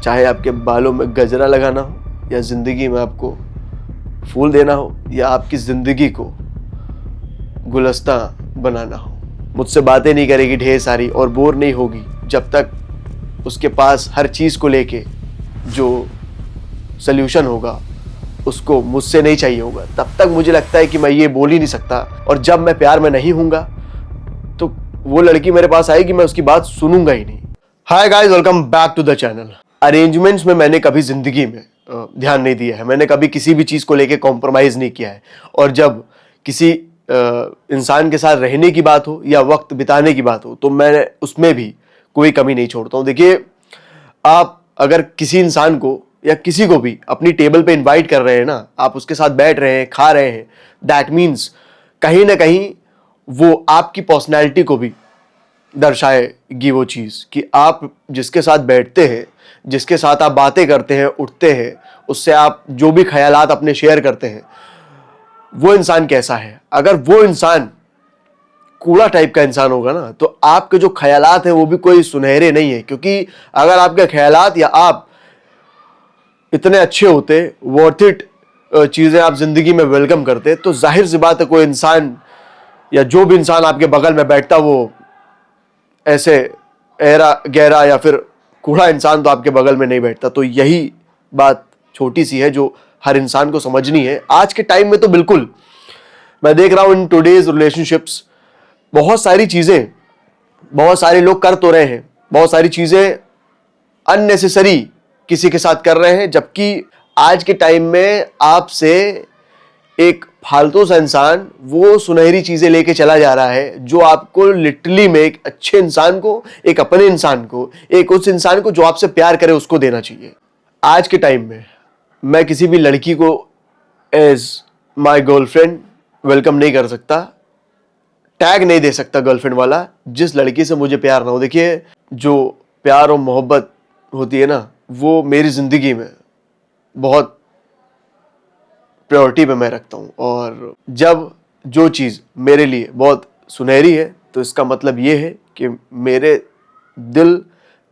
चाहे आपके बालों में गजरा लगाना हो या ज़िंदगी में आपको फूल देना हो या आपकी ज़िंदगी को गुलस्ता बनाना हो। मुझसे बातें नहीं करेगी ढेर सारी और बोर नहीं होगी जब तक उसके पास हर चीज़ को लेके जो सल्यूशन होगा उसको मुझसे नहीं चाहिए होगा। तब तक मुझे लगता है कि मैं ये बोल ही नहीं सकता। और जब मैं प्यार में नहीं हूँगा तो वो लड़की मेरे पास आएगी, मैं उसकी बात सुनूंगा ही नहीं। Hi guys, welcome back to the channel. Arrangements में मैंने कभी जिंदगी में ध्यान नहीं दिया है। मैंने कभी किसी भी चीज़ को लेके कॉम्प्रोमाइज़ नहीं किया है। और जब किसी इंसान के साथ रहने की बात हो या वक्त बिताने की बात हो तो मैं उसमें भी कोई कमी नहीं छोड़ता हूँ। देखिए, आप अगर किसी इंसान को या किसी को भी अपनी टेबल पे इनवाइट कर रहे हैं ना, आप उसके साथ बैठ रहे हैं, खा रहे हैं, दैट मीन्स कहीं ना कहीं वो आपकी पर्सनैलिटी को भी दर्शाएगी वो चीज़ कि आप जिसके साथ बैठते हैं, जिसके साथ आप बातें करते हैं, उठते हैं, उससे आप जो भी ख्यालात अपने शेयर करते हैं, वो इंसान कैसा है। अगर वो इंसान कूड़ा टाइप का इंसान होगा ना तो आपके जो ख्यालात हैं वो भी कोई सुनहरे नहीं है। क्योंकि अगर आपके ख्यालात या आप इतने अच्छे होते, वर्थ इट चीज़ें आप ज़िंदगी में वेलकम करते, तो जाहिर सी बात है कोई इंसान या जो भी इंसान आपके बगल में बैठता वो ऐसे गहरा गहरा या फिर कूड़ा इंसान तो आपके बगल में नहीं बैठता। तो यही बात छोटी सी है जो हर इंसान को समझनी है। आज के टाइम में तो बिल्कुल मैं देख रहा हूँ इन टुडेज रिलेशनशिप्स बहुत सारी चीज़ें, बहुत सारे लोग कर तो रहे हैं, बहुत सारी चीज़ें अननेसेसरी किसी के साथ कर रहे हैं, जबकि आज के टाइम में आपसे एक फालतू सा इंसान वो सुनहरी चीजें लेके चला जा रहा है जो आपको लिटरली में एक अच्छे इंसान को, एक अपने इंसान को, एक उस इंसान को जो आपसे प्यार करे उसको देना चाहिए। आज के टाइम में मैं किसी भी लड़की को एज माय गर्लफ्रेंड वेलकम नहीं कर सकता, टैग नहीं दे सकता गर्लफ्रेंड वाला, जिस लड़की से मुझे प्यार ना हो। देखिए, जो प्यार और मोहब्बत होती है ना, वो मेरी जिंदगी में बहुत प्रायोरिटी पे मैं रखता हूँ। और जब जो चीज़ मेरे लिए बहुत सुनहरी है तो इसका मतलब ये है कि मेरे दिल,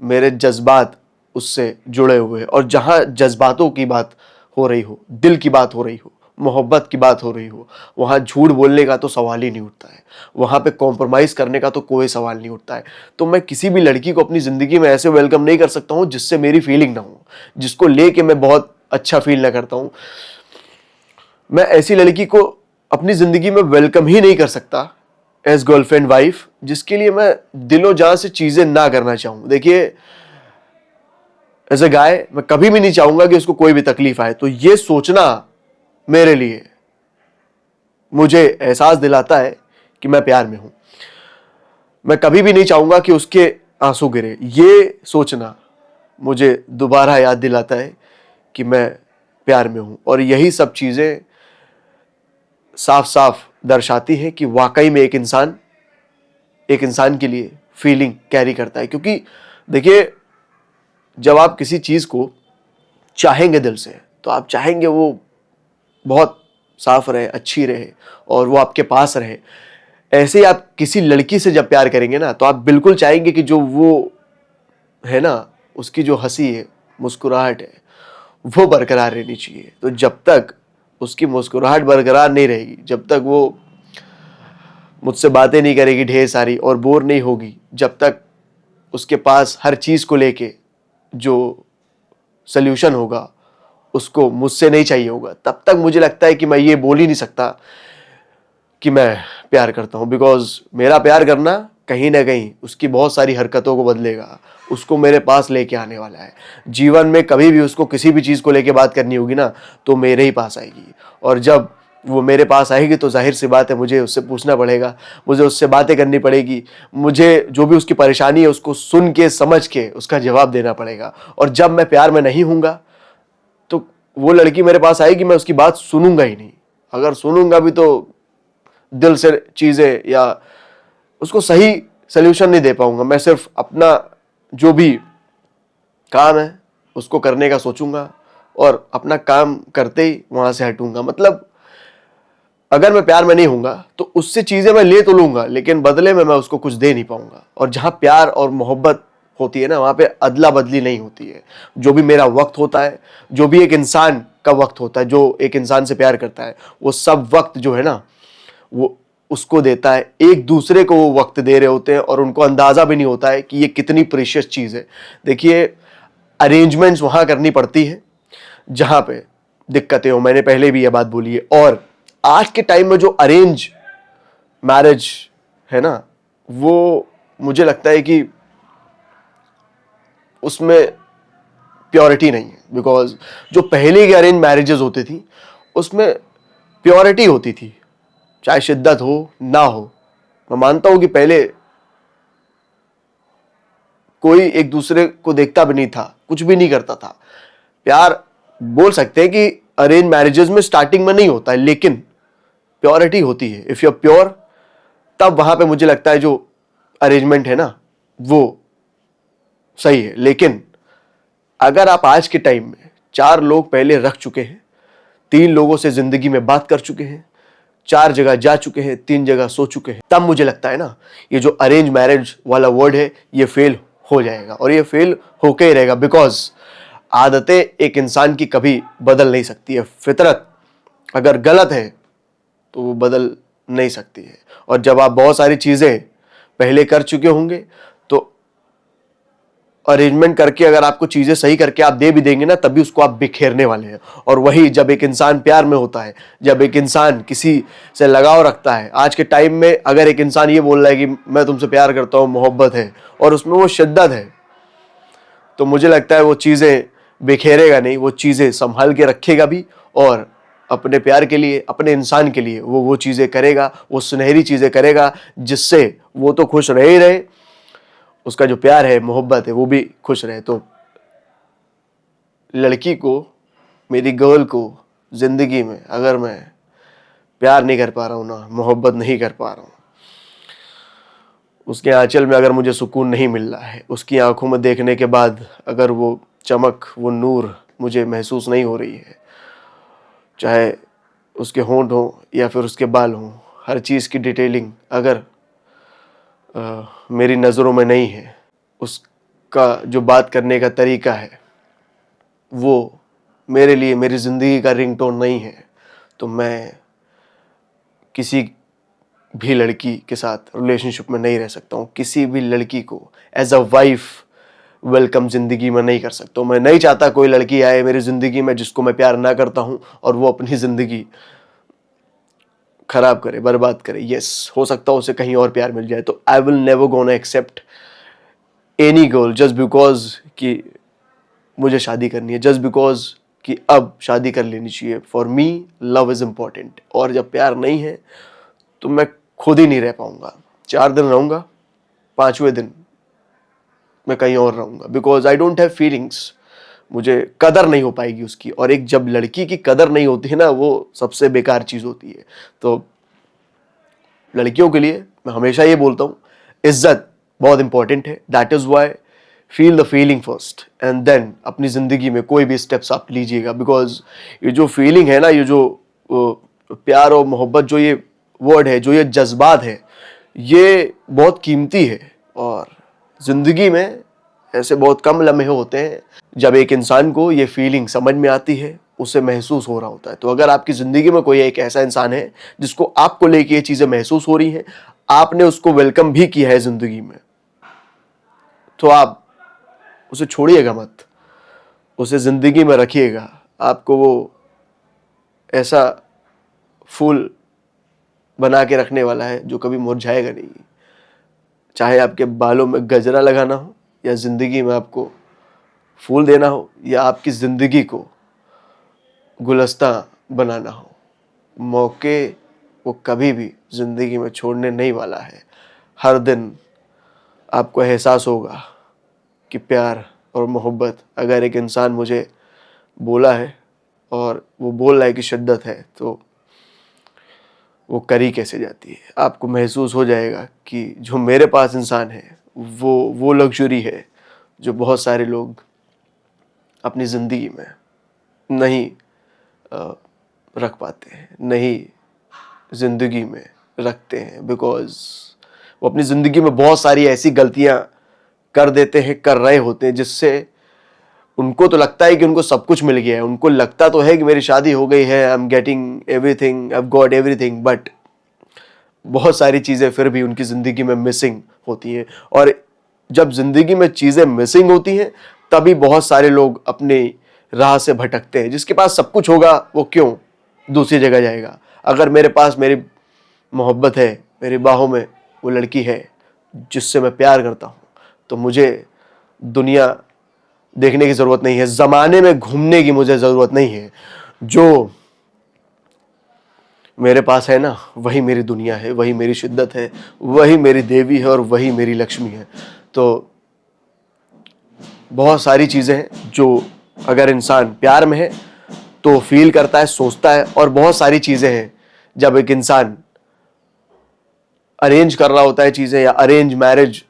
मेरे जज्बात उससे जुड़े हुए हैं। और जहाँ जज्बातों की बात हो रही हो, दिल की बात हो रही हो, मोहब्बत की बात हो रही हो, वहाँ झूठ बोलने का तो सवाल ही नहीं उठता है, वहाँ पे कॉम्प्रोमाइज़ करने का तो कोई सवाल नहीं उठता है। तो मैं किसी भी लड़की को अपनी ज़िंदगी में ऐसे वेलकम नहीं कर सकता हूँ जिससे मेरी फीलिंग ना हो, जिसको लेके मैं बहुत अच्छा फील ना करता हूँ। मैं ऐसी लड़की को अपनी ज़िंदगी में वेलकम ही नहीं कर सकता एज गर्लफ्रेंड वाइफ जिसके लिए मैं दिलो जान से चीज़ें ना करना चाहूँ। देखिए, एज ए गाय मैं कभी भी नहीं चाहूँगा कि उसको कोई भी तकलीफ आए। तो ये सोचना मेरे लिए मुझे एहसास दिलाता है कि मैं प्यार में हूँ। मैं कभी भी नहीं चाहूँगा कि उसके आंसू गिरे। ये सोचना मुझे दोबारा याद दिलाता है कि मैं प्यार में हूँ। और यही सब चीज़ें साफ साफ दर्शाती है कि वाकई में एक इंसान के लिए फीलिंग कैरी करता है। क्योंकि देखिए, जब आप किसी चीज़ को चाहेंगे दिल से तो आप चाहेंगे वो बहुत साफ रहे, अच्छी रहे और वो आपके पास रहे। ऐसे ही आप किसी लड़की से जब प्यार करेंगे ना तो आप बिल्कुल चाहेंगे कि जो वो है ना, उसकी जो हंसी है, मुस्कुराहट है, वो बरकरार रहनी चाहिए। तो जब तक उसकी मुस्कुराहट बरकरार नहीं रहेगी, जब तक वो मुझसे बातें नहीं करेगी ढेर सारी और बोर नहीं होगी, जब तक उसके पास हर चीज़ को लेके जो सल्यूशन होगा उसको मुझसे नहीं चाहिए होगा, तब तक मुझे लगता है कि मैं ये बोल ही नहीं सकता कि मैं प्यार करता हूँ। बिकॉज मेरा प्यार करना कहीं ना कहीं उसकी बहुत सारी हरकतों को बदलेगा, उसको मेरे पास लेके आने वाला है। जीवन में कभी भी उसको किसी भी चीज़ को लेके बात करनी होगी ना तो मेरे ही पास आएगी। और जब वो मेरे पास आएगी तो जाहिर सी बात है मुझे उससे पूछना पड़ेगा, मुझे उससे बातें करनी पड़ेगी, मुझे जो भी उसकी परेशानी है उसको सुन के समझ के उसका जवाब देना पड़ेगा। और जब मैं प्यार में नहीं हूँगा तो वो लड़की मेरे पास आएगी, मैं उसकी बात सुनूंगा ही नहीं। अगर सुनूंगा भी तो दिल से चीज़ें या उसको सही सल्यूशन नहीं दे पाऊंगा। मैं सिर्फ अपना जो भी काम है उसको करने का सोचूंगा और अपना काम करते ही वहां से हटूंगा। मतलब अगर मैं प्यार में नहीं हूँगा तो उससे चीज़ें मैं ले तो लूँगा लेकिन बदले में मैं उसको कुछ दे नहीं पाऊंगा। और जहाँ प्यार और मोहब्बत होती है ना, वहाँ पे अदला बदली नहीं होती है। जो भी मेरा वक्त होता है, जो भी एक इंसान का वक्त होता है, जो एक इंसान से प्यार करता है, वो सब वक्त जो है ना, वो उसको देता है। एक दूसरे को वो वक्त दे रहे होते हैं और उनको अंदाजा भी नहीं होता है कि ये कितनी प्रीशियस चीज़ है। देखिए, अरेंजमेंट्स वहाँ करनी पड़ती है जहाँ पे दिक्कतें हो, मैंने पहले भी ये बात बोली है। और आज के टाइम में जो अरेंज मैरिज है ना, वो मुझे लगता है कि उसमें प्योरिटी नहीं है। बिकॉज जो पहले की अरेंज मैरिजेस होती थी उसमें प्योरिटी होती थी, चाहे शिद्दत हो ना हो। मैं मानता हूं कि पहले कोई एक दूसरे को देखता भी नहीं था, कुछ भी नहीं करता था। प्यार बोल सकते हैं कि अरेंज मैरिजेस में स्टार्टिंग में नहीं होता है, लेकिन प्योरिटी होती है। इफ यू आर प्योर, तब वहां पे मुझे लगता है जो अरेंजमेंट है ना, वो सही है। लेकिन अगर आप आज के टाइम में 4 लोग पहले रख चुके हैं, 3 लोगों से जिंदगी में बात कर चुके हैं, 4 जगह जा चुके हैं, 3 जगह सो चुके हैं, तब मुझे लगता है ना, ये जो अरेंज मैरिज वाला वर्ड है ये फेल हो जाएगा। और ये फेल होके ही रहेगा। बिकॉज आदतें एक इंसान की कभी बदल नहीं सकती है। फितरत अगर गलत है तो वो बदल नहीं सकती है। और जब आप बहुत सारी चीजें पहले कर चुके होंगे, तो अरेंजमेंट करके अगर आपको चीजें सही करके आप दे भी देंगे ना, तभी उसको आप बिखेरने वाले हैं। और वही जब एक इंसान प्यार में होता है, जब एक इंसान किसी से लगाव रखता है, आज के टाइम में अगर एक इंसान ये बोल रहा है कि मैं तुमसे प्यार करता हूं, मोहब्बत है, और उसमें वो शिद्दत है, तो मुझे लगता है वो चीजें बिखेरेगा नहीं, वो चीजें संभाल के रखेगा भी। और अपने प्यार के लिए, अपने इंसान के लिए वो चीजें करेगा, वो सुनहरी चीजें करेगा, जिससे वो तो खुश रहे ही रहे, उसका जो प्यार है, मोहब्बत है, वो भी खुश रहे। तो लड़की को, मेरी गर्ल को जिंदगी में अगर मैं प्यार नहीं कर पा रहा हूं ना, मोहब्बत नहीं कर पा रहा हूं, उसके आंचल में अगर मुझे सुकून नहीं मिल रहा है, उसकी आंखों में देखने के बाद अगर वो चमक, वो नूर मुझे महसूस नहीं हो रही है, चाहे उसके होंठ हो या फिर उसके बाल हो, हर चीज़ की डिटेलिंग अगर मेरी नज़रों में नहीं है, उसका जो बात करने का तरीका है वो मेरे लिए, मेरी ज़िंदगी का रिंगटोन नहीं है, तो मैं किसी भी लड़की के साथ रिलेशनशिप में नहीं रह सकता हूँ। किसी भी लड़की को एज अ वाइफ वेलकम ज़िंदगी में नहीं कर सकता हूँ। मैं नहीं चाहता कोई लड़की आए मेरी ज़िंदगी में जिसको मैं प्यार ना करता हूँ और वो अपनी ज़िंदगी खराब करे, बर्बाद करे। यस, हो सकता है उसे कहीं और प्यार मिल जाए। तो I will never gonna accept any girl just because कि मुझे शादी करनी है, जस्ट बिकॉज कि अब शादी कर लेनी चाहिए। For me love is important. और जब प्यार नहीं है तो मैं खुद ही नहीं रह पाऊंगा। 4 दिन रहूंगा, 5वें दिन मैं कहीं और रहूंगा। Because I don't have feelings, मुझे कदर नहीं हो पाएगी उसकी। और एक जब लड़की की कदर नहीं होती है ना, वो सबसे बेकार चीज़ होती है। तो लड़कियों के लिए मैं हमेशा ये बोलता हूँ, इज्जत बहुत इंपॉर्टेंट है। That is why feel the feeling first and then अपनी ज़िंदगी में कोई भी स्टेप्स आप लीजिएगा। बिकॉज ये जो फीलिंग है ना, ये जो प्यार और मोहब्बत, जो ये वर्ड है, जो ये जज्बात है, ये बहुत कीमती है। और ज़िंदगी में ऐसे बहुत कम लम्हे होते हैं जब एक इंसान को ये फीलिंग समझ में आती है, उसे महसूस हो रहा होता है। तो अगर आपकी ज़िंदगी में कोई एक ऐसा इंसान है जिसको आपको लेके ये चीज़ें महसूस हो रही हैं, आपने उसको वेलकम भी किया है ज़िंदगी में, तो आप उसे छोड़िएगा मत, उसे ज़िंदगी में रखिएगा। आपको वो ऐसा फूल बना के रखने वाला है जो कभी मुरझाएगा नहीं। चाहे आपके बालों में गजरा लगाना हो, या ज़िंदगी में आपको फूल देना हो, या आपकी ज़िंदगी को गुलस्ता बनाना हो, मौके वो कभी भी ज़िंदगी में छोड़ने नहीं वाला है। हर दिन आपको एहसास होगा कि प्यार और मोहब्बत अगर एक इंसान मुझे बोला है और वो बोल रहा है कि शिद्दत है, तो वो करी कैसे जाती है। आपको महसूस हो जाएगा कि जो मेरे पास इंसान है वो लग्जरी है जो बहुत सारे लोग अपनी ज़िंदगी में नहीं रख पाते हैं, नहीं ज़िंदगी में रखते हैं। बिकॉज वो अपनी ज़िंदगी में बहुत सारी ऐसी गलतियाँ कर देते हैं, कर रहे होते हैं, जिससे उनको तो लगता है कि उनको सब कुछ मिल गया है, उनको लगता तो है कि मेरी शादी हो गई है, I am getting everything, I have got everything, but बहुत सारी चीज़ें फिर भी उनकी ज़िंदगी में मिसिंग होती हैं। और जब ज़िंदगी में चीज़ें मिसिंग होती हैं तभी बहुत सारे लोग अपनी राह से भटकते हैं। जिसके पास सब कुछ होगा वो क्यों दूसरी जगह जाएगा? अगर मेरे पास मेरी मोहब्बत है, मेरी बाहों में वो लड़की है जिससे मैं प्यार करता हूँ, तो मुझे दुनिया देखने की ज़रूरत नहीं है, ज़माने में घूमने की मुझे ज़रूरत नहीं है। जो मेरे पास है ना, वही मेरी दुनिया है, वही मेरी शिद्दत है, वही मेरी देवी है और वही मेरी लक्ष्मी है। तो बहुत सारी चीज़ें हैं जो अगर इंसान प्यार में है तो फील करता है, सोचता है, और बहुत सारी चीज़ें हैं जब एक इंसान अरेंज कर रहा होता है चीज़ें या अरेंज मैरिज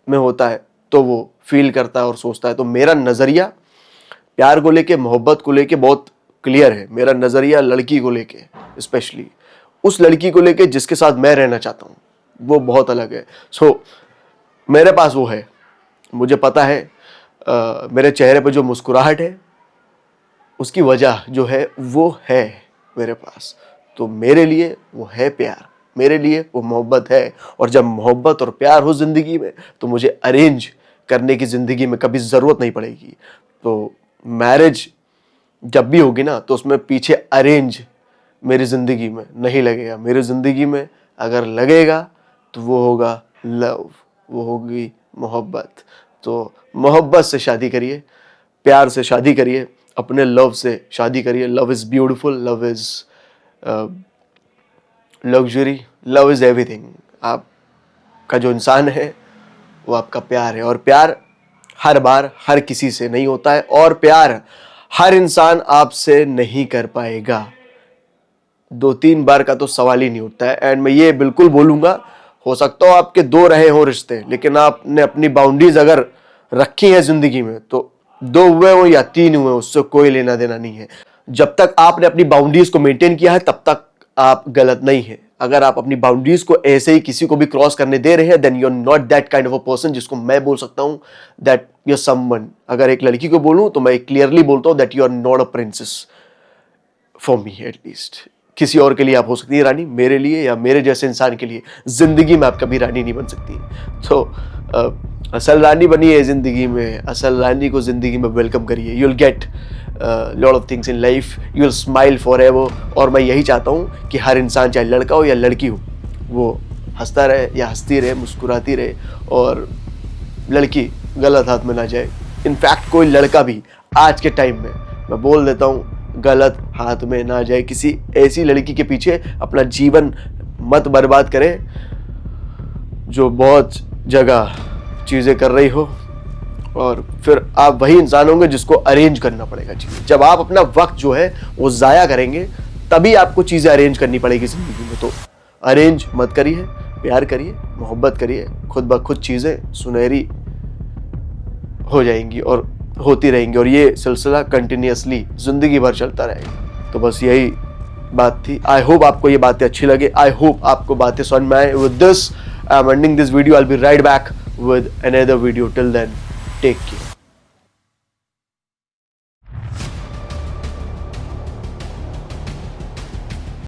में होता है तो वो फील करता है और सोचता है। तो मेरा नज़रिया प्यार को लेके, मोहब्बत को लेके बहुत क्लियर है। मेरा नज़रिया लड़की को लेके, स्पेशली उस लड़की को लेके जिसके साथ मैं रहना चाहता हूँ, वो बहुत अलग है। सो मेरे पास वो है, मुझे पता है मेरे चेहरे पे जो मुस्कुराहट है उसकी वजह जो है वो है मेरे पास। तो मेरे लिए वो है प्यार, मेरे लिए वो मोहब्बत है। और जब मोहब्बत और प्यार हो ज़िंदगी में तो मुझे अरेंज करने की ज़िंदगी में कभी ज़रूरत नहीं पड़ेगी। तो मैरिज जब भी होगी ना तो उसमें पीछे अरेंज मेरी ज़िंदगी में नहीं लगेगा। मेरी ज़िंदगी में अगर लगेगा तो वो होगा लव, वो होगी मोहब्बत। तो मोहब्बत से शादी करिए, प्यार से शादी करिए, अपने लव से शादी करिए। Love is beautiful, love is luxury, love is everything. आपका जो इंसान है वो आपका प्यार है, और प्यार हर बार हर किसी से नहीं होता है, और प्यार हर इंसान आपसे नहीं कर पाएगा। 2-3 बार का तो सवाल ही नहीं उठता है। एंड मैं ये बिल्कुल बोलूँगा, हो सकता हो आपके 2 रहे हो रिश्ते, लेकिन आपने अपनी बाउंड्रीज अगर रखी है ज़िंदगी में तो 2 हुए हो या 3 हुए, उससे कोई लेना देना नहीं है। जब तक आपने अपनी बाउंड्रीज को मेंटेन किया है तब तक आप गलत नहीं है। अगर आप अपनी बाउंड्रीज को ऐसे ही किसी को भी क्रॉस करने दे रहे हैं, then you are not that kind of a person जिसको मैं बोल सकता हूं दैट यू आर समवन। अगर एक लड़की को बोलूं तो मैं क्लियरली बोलता हूं that you are not a princess for me at least. किसी और के लिए आप हो सकती है रानी, मेरे लिए या मेरे जैसे इंसान के लिए जिंदगी में आप कभी रानी नहीं बन सकती। तो असल रानी बनिए जिंदगी में, असल रानी को जिंदगी में वेलकम करिए। You will get lot of things in life, you will smile for ever. और मैं यही चाहता हूँ कि हर इंसान, चाहे लड़का हो या लड़की हो, वो हंसता रहे या हंसती रहे, मुस्कुराती रहे, और लड़की गलत हाथ में ना जाए। इनफैक्ट कोई लड़का भी आज के टाइम में, मैं बोल देता हूँ, गलत हाथ में ना जाए। किसी ऐसी लड़की के पीछे अपना जीवन मत बर्बाद करें जो बहुत जगह चीज़ें कर रही हो, और फिर आप वही इंसान होंगे जिसको अरेंज करना पड़ेगा चीज़ें। जब आप अपना वक्त जो है वो ज़ाया करेंगे तभी आपको चीज़ें अरेंज करनी पड़ेगी ज़िंदगी में। तो अरेंज मत करिए, प्यार करिए, मोहब्बत करिए, खुद ब खुद चीज़ें सुनहरी हो जाएंगी और होती रहेंगी, और ये सिलसिला कंटिन्यूअसली ज़िंदगी भर चलता रहेगा। तो बस यही बात थी। आई होप आपको ये बातें अच्छी लगे, आई होप आपको बातें समझ में आए। With this I am ending this video, I will be right back with another video. Till then, take care.